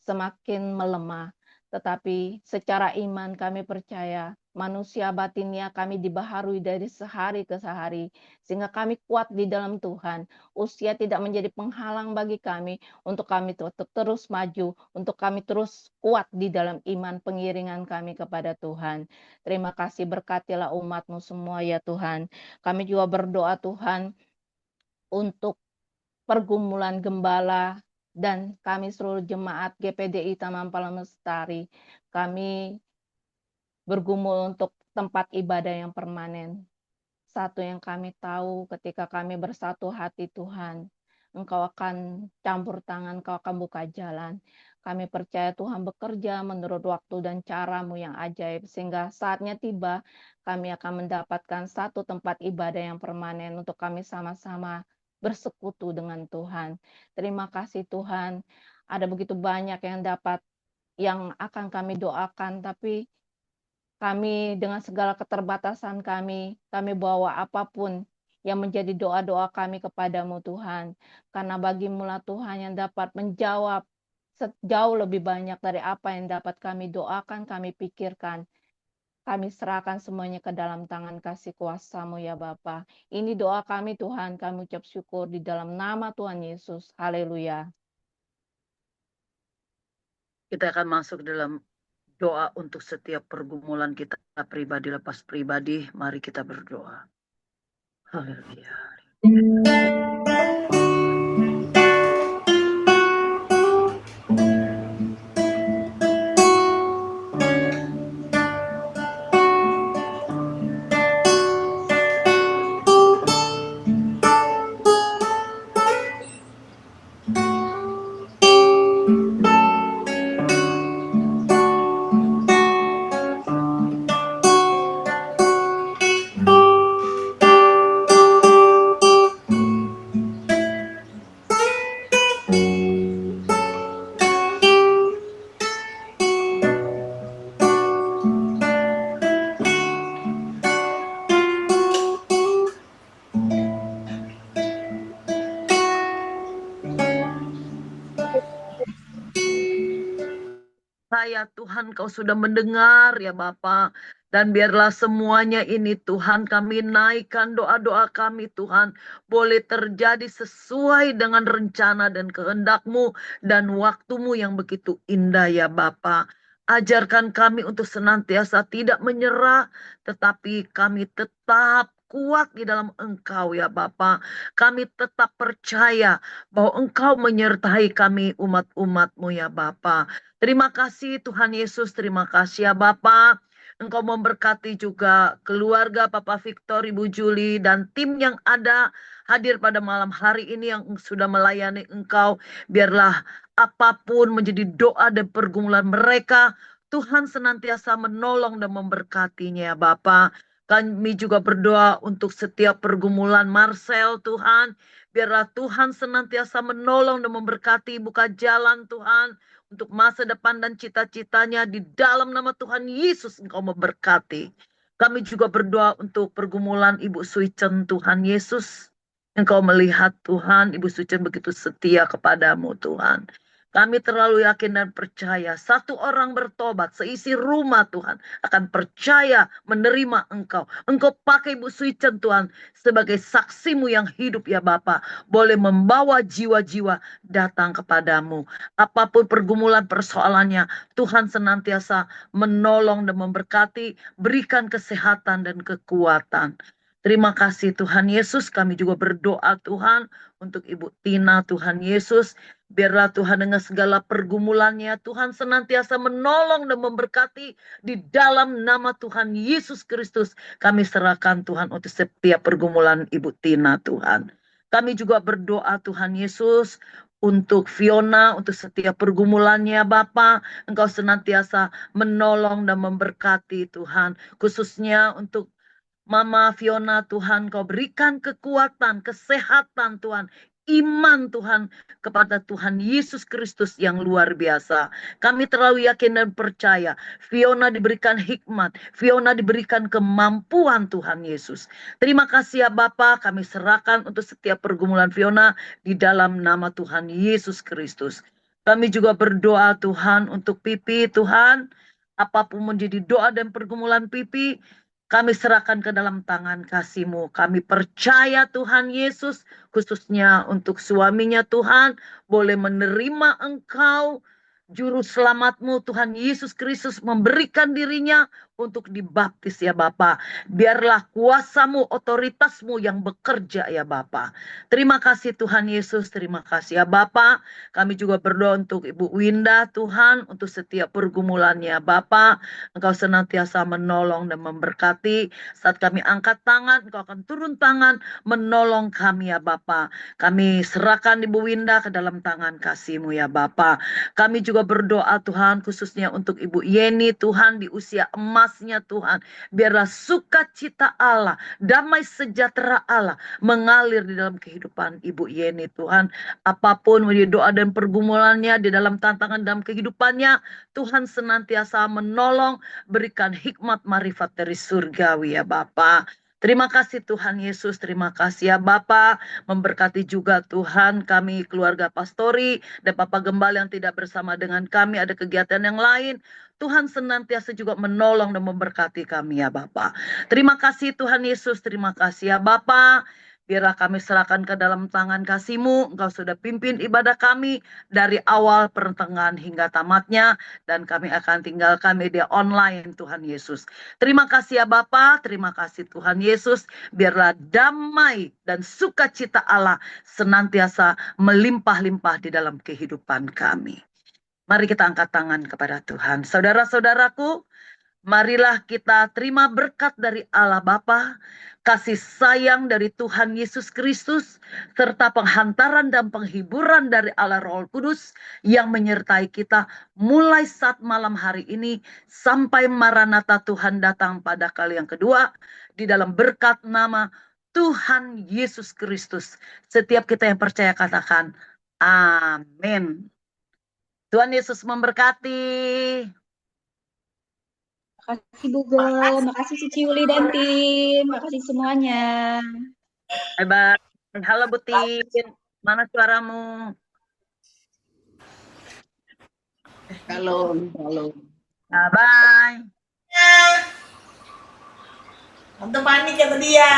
semakin melemah, tetapi secara iman kami percaya manusia batinnya kami dibaharui dari sehari ke sehari, sehingga kami kuat di dalam Tuhan. Usia tidak menjadi penghalang bagi kami untuk kami tetap terus maju, untuk kami terus kuat di dalam iman pengiringan kami kepada Tuhan. Terima kasih, berkatilah umat-Mu semua ya Tuhan. Kami juga berdoa Tuhan untuk pergumulan gembala dan kami seluruh jemaat GPDI Taman Palang Lestari. Kami bergumul untuk tempat ibadah yang permanen. Satu yang kami tahu, ketika kami bersatu hati Tuhan, Engkau akan campur tangan, Engkau akan buka jalan. Kami percaya Tuhan bekerja menurut waktu dan cara-Mu yang ajaib, sehingga saatnya tiba, kami akan mendapatkan satu tempat ibadah yang permanen untuk kami sama-sama bersekutu dengan Tuhan. Terima kasih Tuhan, ada begitu banyak yang akan kami doakan, tapi kami dengan segala keterbatasan kami bawa apapun yang menjadi doa-doa kami kepadamu Tuhan. Karena bagimulah Tuhan yang dapat menjawab jauh lebih banyak dari apa yang dapat kami doakan, kami pikirkan. Kami serahkan semuanya ke dalam tangan kasih kuasa-Mu ya Bapa. Ini doa kami Tuhan, kami ucap syukur di dalam nama Tuhan Yesus. Haleluya. Kita akan masuk dalam doa untuk setiap pergumulan kita pribadi lepas pribadi. Mari kita berdoa. Haleluya. Saya Tuhan, Kau sudah mendengar ya Bapa. Dan biarlah semuanya ini Tuhan, kami naikkan doa-doa kami Tuhan. Boleh terjadi sesuai dengan rencana dan kehendak-Mu dan waktu-Mu yang begitu indah ya Bapa. Ajarkan kami untuk senantiasa tidak menyerah, tetapi kami tetap kuat di dalam Engkau ya Bapa. Kami tetap percaya bahwa Engkau menyertai kami umat-umat-Mu ya Bapa. Terima kasih Tuhan Yesus, terima kasih ya Bapa. Engkau memberkati juga keluarga Papa Victor, Ibu Juli, dan tim yang ada hadir pada malam hari ini yang sudah melayani Engkau. Biarlah apapun menjadi doa dan pergumulan mereka, Tuhan senantiasa menolong dan memberkatinya ya Bapa. Kami juga berdoa untuk setiap pergumulan Marcel Tuhan. Biarlah Tuhan senantiasa menolong dan memberkati, buka jalan Tuhan untuk masa depan dan cita-citanya. Di dalam nama Tuhan Yesus Engkau memberkati. Kami juga berdoa untuk pergumulan Ibu Suicen Tuhan Yesus. Engkau melihat Tuhan, Ibu Suicen begitu setia kepadamu Tuhan. Kami terlalu yakin dan percaya satu orang bertobat, seisi rumah Tuhan akan percaya menerima Engkau. Engkau pakai Ibu Suicen Tuhan sebagai saksimu yang hidup ya Bapa. Boleh membawa jiwa-jiwa datang kepadamu. Apapun pergumulan persoalannya, Tuhan senantiasa menolong dan memberkati, berikan kesehatan dan kekuatan. Terima kasih Tuhan Yesus, kami juga berdoa Tuhan untuk Ibu Tina Tuhan Yesus. Biarlah Tuhan dengan segala pergumulannya, Tuhan senantiasa menolong dan memberkati di dalam nama Tuhan Yesus Kristus. Kami serahkan Tuhan untuk setiap pergumulan Ibu Tina Tuhan. Kami juga berdoa Tuhan Yesus untuk Fiona, untuk setiap pergumulannya Bapa. Engkau senantiasa menolong dan memberkati Tuhan. Khususnya untuk Mama Fiona Tuhan, Kau berikan kekuatan, kesehatan Tuhan, iman Tuhan kepada Tuhan Yesus Kristus yang luar biasa. Kami terlalu yakin dan percaya Fiona diberikan hikmat, Fiona diberikan kemampuan Tuhan Yesus. Terima kasih ya Bapa, kami serahkan untuk setiap pergumulan Fiona di dalam nama Tuhan Yesus Kristus. Kami juga berdoa Tuhan untuk Pipi Tuhan, apapun menjadi doa dan pergumulan Pipi, kami serahkan ke dalam tangan kasih-Mu. Kami percaya Tuhan Yesus, khususnya untuk suaminya Tuhan, boleh menerima Engkau, Juru Selamat-Mu Tuhan Yesus Kristus memberikan dirinya untuk dibaptis ya Bapa. Biarlah kuasa-Mu, otoritas-Mu yang bekerja ya Bapa. Terima kasih Tuhan Yesus, terima kasih ya Bapa. Kami juga berdoa untuk Ibu Winda Tuhan, untuk setiap pergumulannya Bapa. Engkau senantiasa menolong dan memberkati. Saat kami angkat tangan, Engkau akan turun tangan menolong kami ya Bapa. Kami serahkan Ibu Winda ke dalam tangan kasih-Mu ya Bapa. Kami juga berdoa Tuhan khususnya untuk Ibu Yeni Tuhan di usia emasnya Tuhan. Biarlah sukacita Allah, damai sejahtera Allah mengalir di dalam kehidupan Ibu Yeni Tuhan. Apapun menjadi doa dan pergumulannya di dalam tantangan dalam kehidupannya, Tuhan senantiasa menolong, berikan hikmat marifat dari surgawi ya Bapa. Terima kasih Tuhan Yesus, terima kasih ya Bapa, memberkati juga Tuhan kami keluarga pastori dan Bapak Gembala yang tidak bersama dengan kami, ada kegiatan yang lain. Tuhan senantiasa juga menolong dan memberkati kami ya Bapa. Terima kasih Tuhan Yesus, terima kasih ya Bapa. Biarlah kami serahkan ke dalam tangan kasih-Mu. Engkau sudah pimpin ibadah kami dari awal pertengahan hingga tamatnya. Dan kami akan tinggalkan media online Tuhan Yesus. Terima kasih ya Bapa, terima kasih Tuhan Yesus. Biarlah damai dan sukacita Allah senantiasa melimpah-limpah di dalam kehidupan kami. Mari kita angkat tangan kepada Tuhan. Saudara-saudaraku, marilah kita terima berkat dari Allah Bapa, kasih sayang dari Tuhan Yesus Kristus, serta penghantaran dan penghiburan dari Allah Roh Kudus yang menyertai kita mulai saat malam hari ini sampai Maranatha Tuhan datang pada kali yang kedua, di dalam berkat nama Tuhan Yesus Kristus. Setiap kita yang percaya katakan, amin. Tuhan Yesus memberkati. Makasih Bu Go, makasih Cici Uli dan tim, makasih semuanya. Bye-bye. Halo Butin, mana suaramu? Shalom, shalom. Bye-bye. Tante panik kata dia.